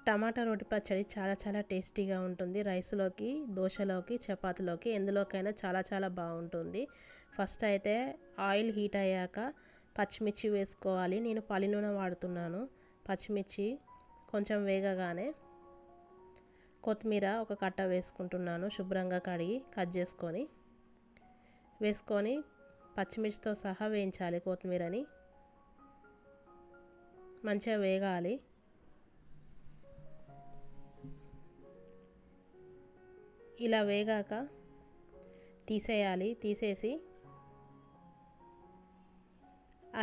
టమాటా రోటి పచ్చడి చాలా చాలా టేస్టీగా ఉంటుంది. రైస్‌లోకి, దోసలోకి, చపాతీలోకి ఎందులోకైనా చాలా చాలా బాగుంటుంది. ఫస్ట్ అయితే ఆయిల్ హీట్ అయ్యాక పచ్చిమిర్చి వేసుకోవాలి. నేను పల్లి నూనె వాడుతున్నాను. పచ్చిమిర్చి కొంచెం వేగగానే కొత్తిమీర ఒక కట్ట వేసుకుంటున్నాను. శుభ్రంగా కడిగి కట్ చేసుకొని వేసుకొని పచ్చిమిర్చితో సహా వేయించాలి. కొత్తిమీరని మంచిగా వేగాలి. ఇలా వేగాక తీసేయాలి. తీసేసి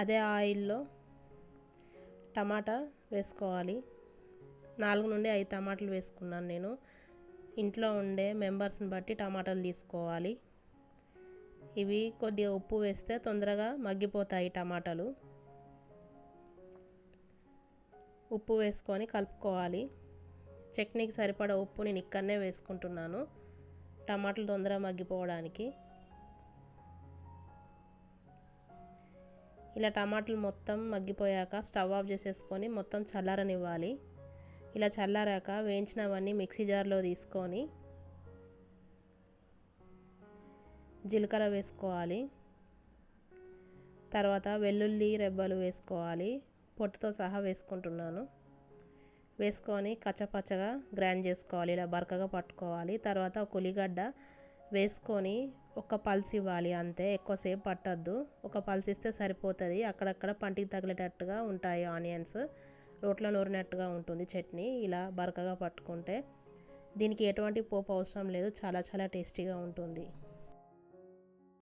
అదే ఆయిల్లో టమాటా వేసుకోవాలి. 4 నుండి 5 టమాటాలు వేసుకున్నాను నేను. ఇంట్లో ఉండే మెంబర్స్ని బట్టి టమాటాలు తీసుకోవాలి. ఇవి కొద్దిగా ఉప్పు వేస్తే తొందరగా మగ్గిపోతాయి టమాటాలు. ఉప్పు వేసుకొని కలుపుకోవాలి. చట్నీకి సరిపడా ఉప్పు నేను ఇక్కడనే వేసుకుంటున్నాను, టమాటాలు తొందరగా మగ్గిపోవడానికి. ఇలా టమాటాలు మొత్తం మగ్గిపోయాక స్టవ్ ఆఫ్ చేసేసుకొని మొత్తం చల్లారనివ్వాలి. ఇలా చల్లారాక వేయించినవన్నీ మిక్సీ జార్లో తీసుకొని జీలకర్ర వేసుకోవాలి. తర్వాత వెల్లుల్లి రెబ్బలు వేసుకోవాలి. పొట్టుతో సహా వేసుకుంటున్నాను. వేసుకొని కచ్చపచ్చగా గ్రైండ్ చేసుకోవాలి. ఇలా బరకగా పట్టుకోవాలి. తర్వాత ఒక ఉల్లిగడ్డ వేసుకొని ఒక పల్స్ ఇవ్వాలి అంతే, ఎక్కువసేపు పట్టద్దు. ఒక పల్స్ ఇస్తే సరిపోతుంది. అక్కడక్కడ పంటికి తగిలేటట్టుగా ఉంటాయి ఆనియన్స్, రోట్లో నూరినట్టుగా ఉంటుంది చట్నీ. ఇలా బరకగా పట్టుకుంటే దీనికి ఎటువంటి పోపు అవసరం లేదు, చాలా చాలా టేస్టీగా ఉంటుంది.